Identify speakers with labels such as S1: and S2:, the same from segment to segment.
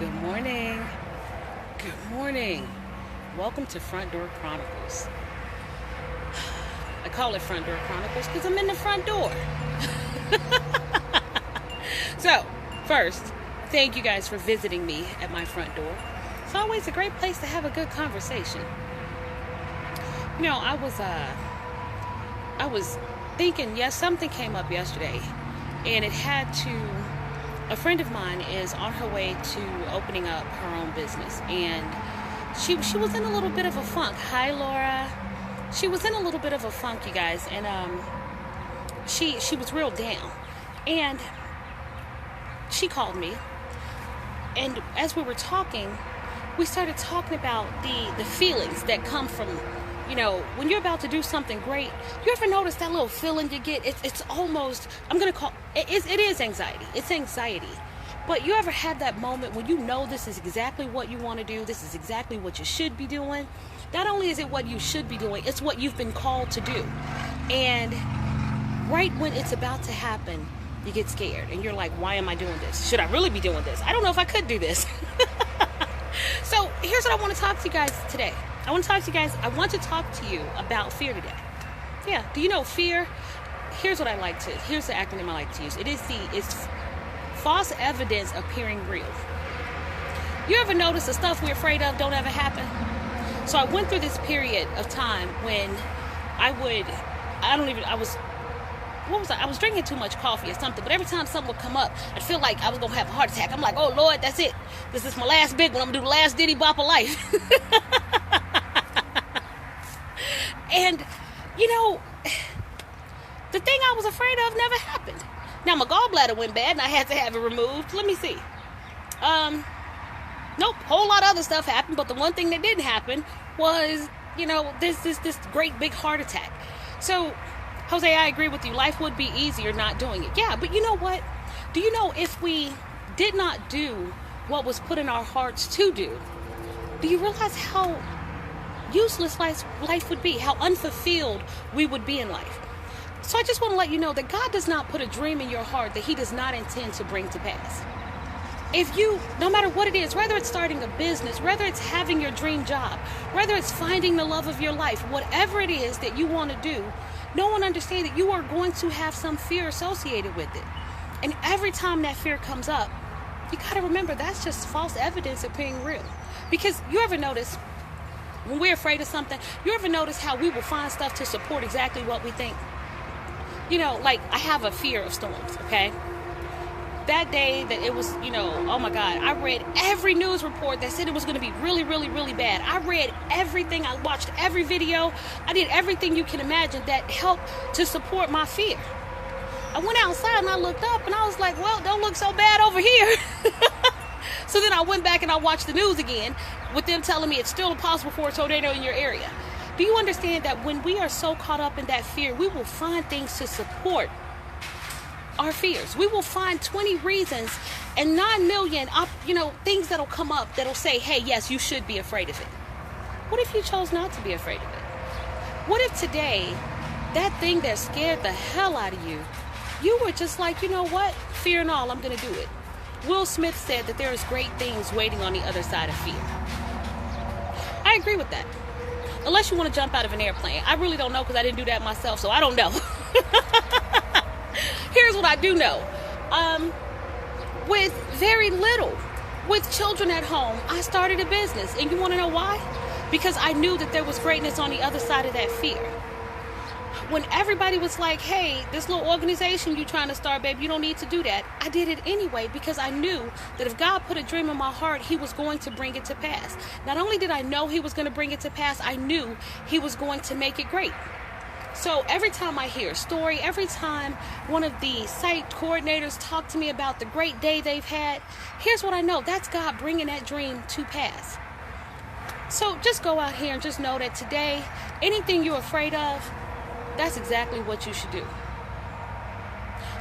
S1: Good morning. Good morning. Welcome to Front Door Chronicles. I call it Front Door Chronicles because I'm in the front door. So, first, thank you guys for visiting me at my front door. It's always a great place to have a good conversation. You know, I was thinking, yes, something came up yesterday, and it had to. A friend of mine is on her way to opening up her own business, and she was in a little bit of a funk. Hi, Laura. She was in a little bit of a funk, you guys, and she was real down, and she called me, and as we were talking, we started talking about the feelings that come from, you know, when you're about to do something great. You ever notice that little feeling you get? It's almost, it is anxiety. It's anxiety. But you ever had that moment when you know this is exactly what you want to do, this is exactly what you should be doing? Not only is it what you should be doing, it's what you've been called to do. And right when it's about to happen, you get scared and you're like, why am I doing this? Should I really be doing this? I don't know if I could do this. So here's what I want to talk to you guys today. I want to talk to you about fear today. Yeah, do you know fear? Here's the acronym I like to use. It's false evidence appearing real. You ever notice the stuff we're afraid of don't ever happen? So I went through this period of time when I was drinking too much coffee or something, but every time something would come up, I'd feel like I was going to have a heart attack. I'm like, oh Lord, that's it. This is my last big one. I'm going to do the last Diddy Bop of life. And, you know, the thing I was afraid of never happened. Now, my gallbladder went bad and I had to have it removed. Let me see. Nope, whole lot of other stuff happened, but the one thing that didn't happen was, you know, this great big heart attack. So, Jose, I agree with you. Life would be easier not doing it. Yeah, but you know what? Do you know if we did not do what was put in our hearts to do you realize how useless life would be, how unfulfilled we would be in life? So I just want to let you know that God does not put a dream in your heart that He does not intend to bring to pass. If you, no matter what it is, whether it's starting a business, whether it's having your dream job, whether it's finding the love of your life, whatever it is that you want to do, no one understands that you are going to have some fear associated with it. And every time that fear comes up, you got to remember that's just false evidence appearing real. Because you ever notice, when we're afraid of something, you ever notice how we will find stuff to support exactly what we think? You know, like I have a fear of storms, okay? That day that it was, you know, oh my God, I read every news report that said it was going to be really, really, really bad. I read everything. I watched every video. I did everything you can imagine that helped to support my fear. I went outside and I looked up and I was like, well, don't look so bad over here. So then I went back and I watched the news again with them telling me it's still possible for a tornado in your area. Do you understand that when we are so caught up in that fear, we will find things to support our fears? We will find 20 reasons and 9 million, things that'll come up that'll say, hey, yes, you should be afraid of it. What if you chose not to be afraid of it? What if today, that thing that scared the hell out of you, you were just like, you know what? Fear and all, I'm going to do it. Will Smith said that there is great things waiting on the other side of fear. I agree with that. Unless you want to jump out of an airplane. I really don't know because I didn't do that myself, so I don't know. Here's what I do know. With very little, with children at home, I started a business. And you want to know why? Because I knew that there was greatness on the other side of that fear. When everybody was like, hey, this little organization you trying to start, babe, you don't need to do that. I did it anyway because I knew that if God put a dream in my heart, He was going to bring it to pass. Not only did I know He was going to bring it to pass, I knew He was going to make it great. So every time I hear a story, every time one of the site coordinators talk to me about the great day they've had, here's what I know. That's God bringing that dream to pass. So just go out here and just know that today, anything you're afraid of, that's exactly what you should do.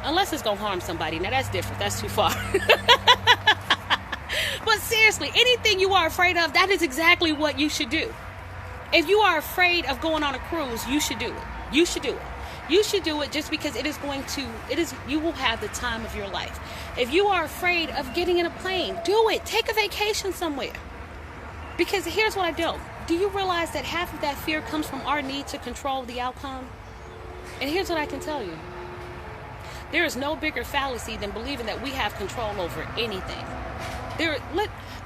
S1: Unless it's going to harm somebody. Now that's different. That's too far. But seriously, anything you are afraid of, that is exactly what you should do. If you are afraid of going on a cruise, you should do it. You should do it. You should do it just because you will have the time of your life. If you are afraid of getting in a plane, do it. Take a vacation somewhere. Because here's what I don't. Do you realize that half of that fear comes from our need to control the outcome? And here's what I can tell you. There is no bigger fallacy than believing that we have control over anything.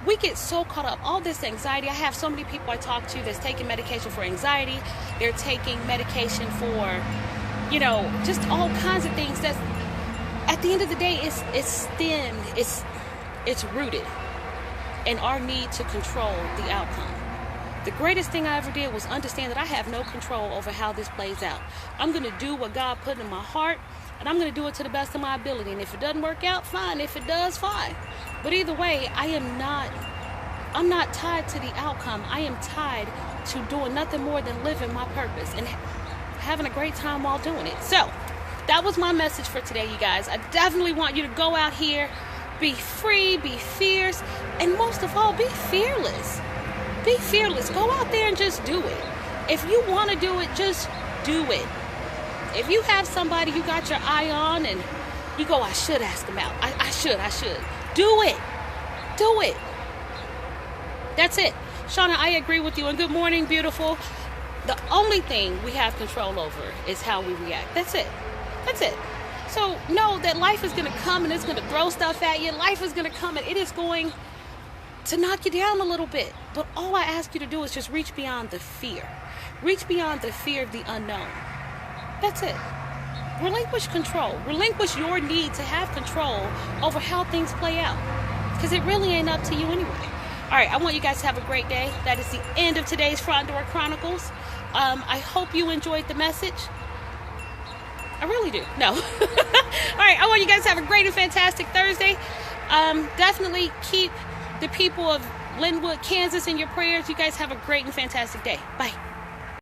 S1: We get so caught up, all this anxiety. I have so many people I talk to that's taking medication for anxiety. They're taking medication for, just all kinds of things. That's, at the end of the day, it's stemmed, it's rooted in our need to control the outcome. The greatest thing I ever did was understand that I have no control over how this plays out. I'm going to do what God put in my heart, and I'm going to do it to the best of my ability. And if it doesn't work out, fine. If it does, fine. But either way, I'm not tied to the outcome. I am tied to doing nothing more than living my purpose and having a great time while doing it. So that was my message for today, you guys. I definitely want you to go out here, be free, be fierce, and most of all, be fearless. Be fearless. Go out there and just do it. If you want to do it, just do it. If you have somebody you got your eye on and you go, I should ask them out. I should. Do it. Do it. That's it. Shauna, I agree with you. And good morning, beautiful. The only thing we have control over is how we react. That's it. That's it. So know that life is going to come and it's going to throw stuff at you. Life is going to come and it is going to knock you down a little bit. But all I ask you to do is just reach beyond the fear. Reach beyond the fear of the unknown. That's it. Relinquish control. Relinquish your need to have control over how things play out. Because it really ain't up to you anyway. All right, I want you guys to have a great day. That is the end of today's Front Door Chronicles. I hope you enjoyed the message. I really do. No. All right, I want you guys to have a great and fantastic Thursday. Definitely keep the people of Linwood, Kansas in your prayers. You guys have a great and fantastic day. Bye.